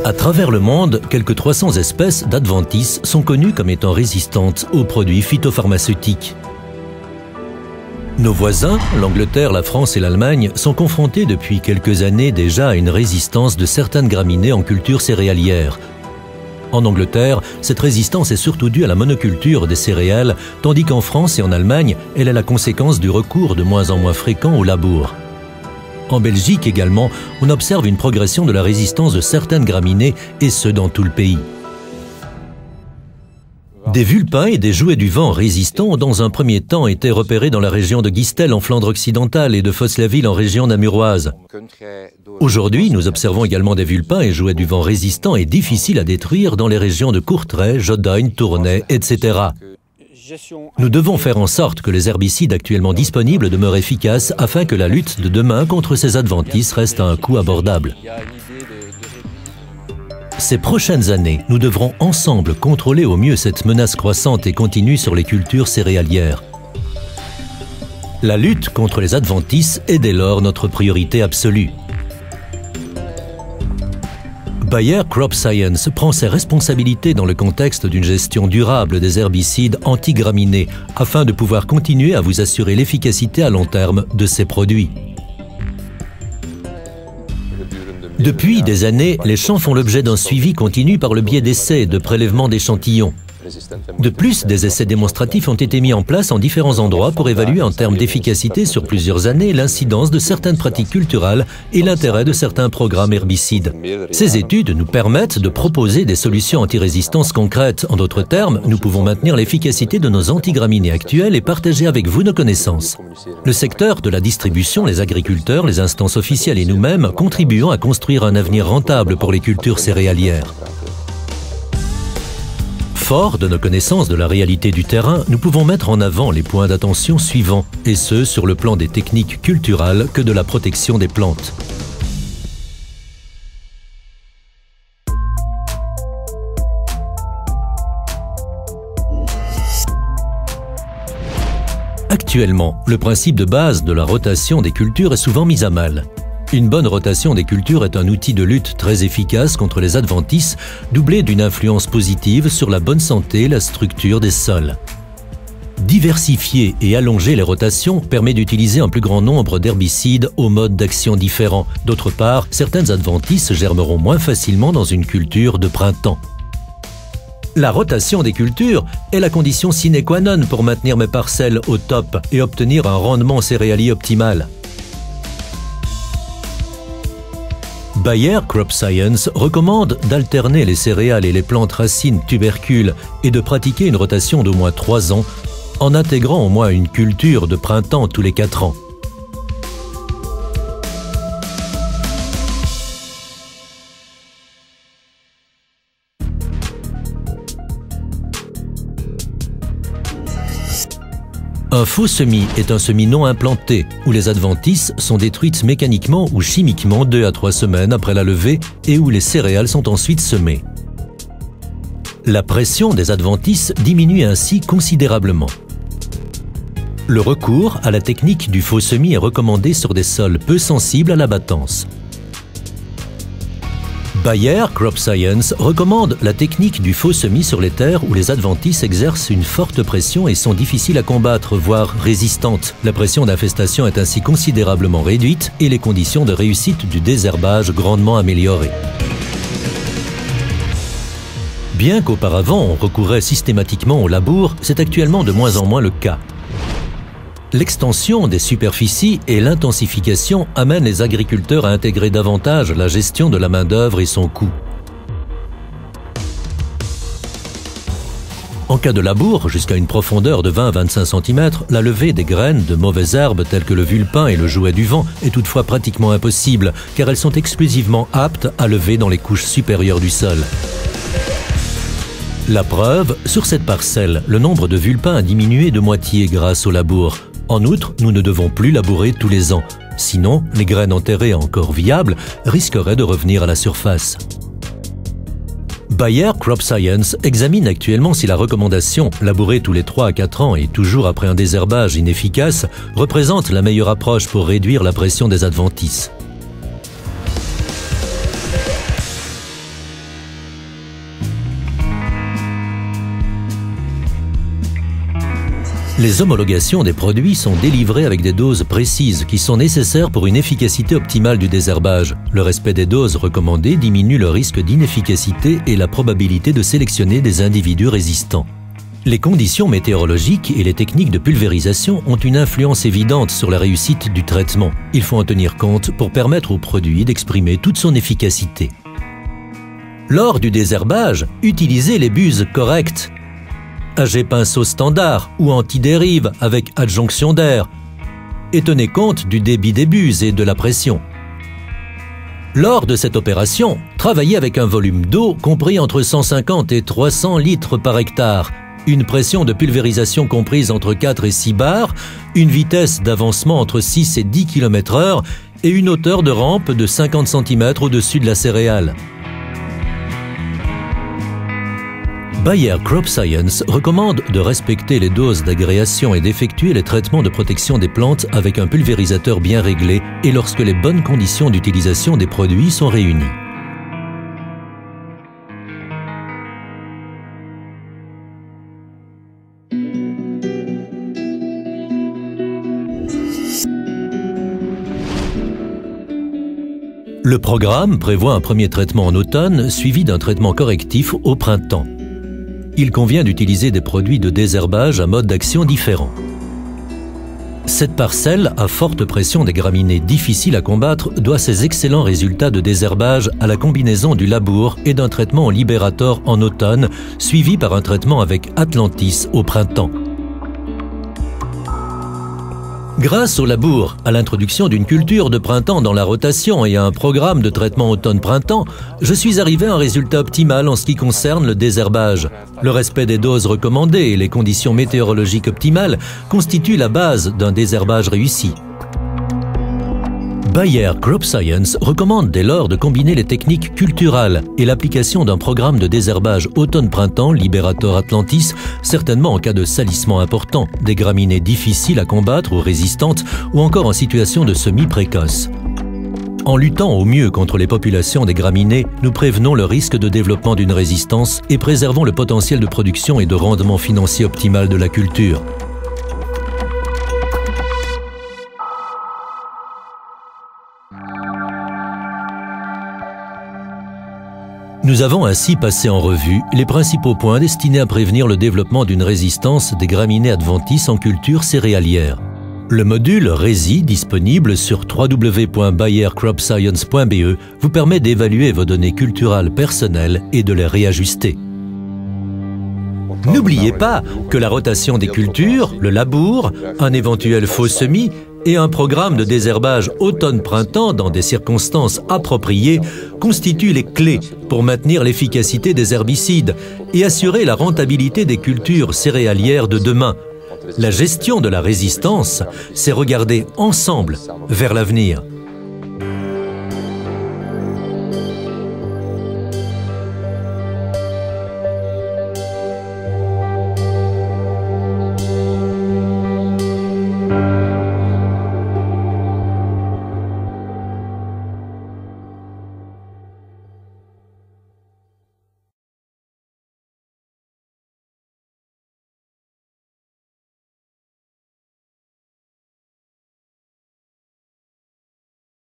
À travers le monde, quelques 300 espèces d'adventices sont connues comme étant résistantes aux produits phytopharmaceutiques. Nos voisins, l'Angleterre, la France et l'Allemagne, sont confrontés depuis quelques années déjà à une résistance de certaines graminées en culture céréalière. En Angleterre, cette résistance est surtout due à la monoculture des céréales, tandis qu'en France et en Allemagne, elle est la conséquence du recours de moins en moins fréquent au labour. En Belgique également, on observe une progression de la résistance de certaines graminées, et ce dans tout le pays. Des vulpins et des jouets du vent résistants ont dans un premier temps été repérés dans la région de Gistel en Flandre occidentale et de Foslaville en région namuroise. Aujourd'hui, nous observons également des vulpins et jouets du vent résistants et difficiles à détruire dans les régions de Courtrai, Jodogne, Tournai, etc. Nous devons faire en sorte que les herbicides actuellement disponibles demeurent efficaces afin que la lutte de demain contre ces adventices reste à un coût abordable. Ces prochaines années, nous devrons ensemble contrôler au mieux cette menace croissante et continue sur les cultures céréalières. La lutte contre les adventices est dès lors notre priorité absolue. Bayer Crop Science prend ses responsabilités dans le contexte d'une gestion durable des herbicides antigraminés afin de pouvoir continuer à vous assurer l'efficacité à long terme de ces produits. Depuis des années, les champs font l'objet d'un suivi continu par le biais d'essais et de prélèvements d'échantillons. De plus, des essais démonstratifs ont été mis en place en différents endroits pour évaluer en termes d'efficacité sur plusieurs années l'incidence de certaines pratiques culturales et l'intérêt de certains programmes herbicides. Ces études nous permettent de proposer des solutions anti-résistance concrètes. En d'autres termes, nous pouvons maintenir l'efficacité de nos antigraminées actuelles et partager avec vous nos connaissances. Le secteur de la distribution, les agriculteurs, les instances officielles et nous-mêmes contribuons à construire un avenir rentable pour les cultures céréalières. Fort de nos connaissances de la réalité du terrain, nous pouvons mettre en avant les points d'attention suivants, et ce, sur le plan des techniques culturales que de la protection des plantes. Actuellement, le principe de base de la rotation des cultures est souvent mis à mal. Une bonne rotation des cultures est un outil de lutte très efficace contre les adventices, doublé d'une influence positive sur la bonne santé et la structure des sols. Diversifier et allonger les rotations permet d'utiliser un plus grand nombre d'herbicides aux modes d'action différents. D'autre part, certaines adventices germeront moins facilement dans une culture de printemps. La rotation des cultures est la condition sine qua non pour maintenir mes parcelles au top et obtenir un rendement céréalier optimal. Bayer Crop Science recommande d'alterner les céréales et les plantes racines tubercules et de pratiquer une rotation d'au moins 3 ans en intégrant au moins une culture de printemps tous les 4 ans. Un faux semis est un semis non implanté, où les adventices sont détruites mécaniquement ou chimiquement 2 à 3 semaines après la levée et où les céréales sont ensuite semées. La pression des adventices diminue ainsi considérablement. Le recours à la technique du faux semis est recommandé sur des sols peu sensibles à l'abattance. Bayer Crop Science recommande la technique du faux semis sur les terres où les adventices exercent une forte pression et sont difficiles à combattre, voire résistantes. La pression d'infestation est ainsi considérablement réduite et les conditions de réussite du désherbage grandement améliorées. Bien qu'auparavant on recourait systématiquement au labour, c'est actuellement de moins en moins le cas. L'extension des superficies et l'intensification amènent les agriculteurs à intégrer davantage la gestion de la main-d'œuvre et son coût. En cas de labour, jusqu'à une profondeur de 20 à 25 cm, la levée des graines de mauvaises herbes telles que le vulpin et le jouet du vent est toutefois pratiquement impossible, car elles sont exclusivement aptes à lever dans les couches supérieures du sol. La preuve, sur cette parcelle, le nombre de vulpins a diminué de moitié grâce au labour. En outre, nous ne devons plus labourer tous les ans. Sinon, les graines enterrées encore viables risqueraient de revenir à la surface. Bayer Crop Science examine actuellement si la recommandation « labourer tous les 3 à 4 ans et toujours après un désherbage inefficace » représente la meilleure approche pour réduire la pression des adventices. Les homologations des produits sont délivrées avec des doses précises qui sont nécessaires pour une efficacité optimale du désherbage. Le respect des doses recommandées diminue le risque d'inefficacité et la probabilité de sélectionner des individus résistants. Les conditions météorologiques et les techniques de pulvérisation ont une influence évidente sur la réussite du traitement. Il faut en tenir compte pour permettre au produit d'exprimer toute son efficacité. Lors du désherbage, utilisez les buses correctes. AG pinceau standard ou anti-dérive avec adjonction d'air et tenez compte du débit des buses et de la pression. Lors de cette opération, travaillez avec un volume d'eau compris entre 150 et 300 litres par hectare, une pression de pulvérisation comprise entre 4 et 6 bars, une vitesse d'avancement entre 6 et 10 km/h et une hauteur de rampe de 50 cm au-dessus de la céréale. Bayer Crop Science recommande de respecter les doses d'agréation et d'effectuer les traitements de protection des plantes avec un pulvérisateur bien réglé et lorsque les bonnes conditions d'utilisation des produits sont réunies. Le programme prévoit un premier traitement en automne suivi d'un traitement correctif au printemps. Il convient d'utiliser des produits de désherbage à mode d'action différents. Cette parcelle à forte pression des graminées difficiles à combattre doit ses excellents résultats de désherbage à la combinaison du labour et d'un traitement en Liberator en automne, suivi par un traitement avec Atlantis au printemps. Grâce au labour, à l'introduction d'une culture de printemps dans la rotation et à un programme de traitement automne-printemps, je suis arrivé à un résultat optimal en ce qui concerne le désherbage. Le respect des doses recommandées et les conditions météorologiques optimales constituent la base d'un désherbage réussi. Bayer Crop Science recommande dès lors de combiner les techniques culturales et l'application d'un programme de désherbage automne-printemps Liberator Atlantis, certainement en cas de salissement important, des graminées difficiles à combattre ou résistantes ou encore en situation de semis précoce. En luttant au mieux contre les populations des graminées, nous prévenons le risque de développement d'une résistance et préservons le potentiel de production et de rendement financier optimal de la culture. Nous avons ainsi passé en revue les principaux points destinés à prévenir le développement d'une résistance des graminées adventices en culture céréalière. Le module RESI, disponible sur www.bayercropscience.be, vous permet d'évaluer vos données culturales personnelles et de les réajuster. N'oubliez pas que la rotation des cultures, le labour, un éventuel faux semis et un programme de désherbage automne-printemps dans des circonstances appropriées constituent les clés pour maintenir l'efficacité des herbicides et assurer la rentabilité des cultures céréalières de demain. La gestion de la résistance, c'est regarder ensemble vers l'avenir.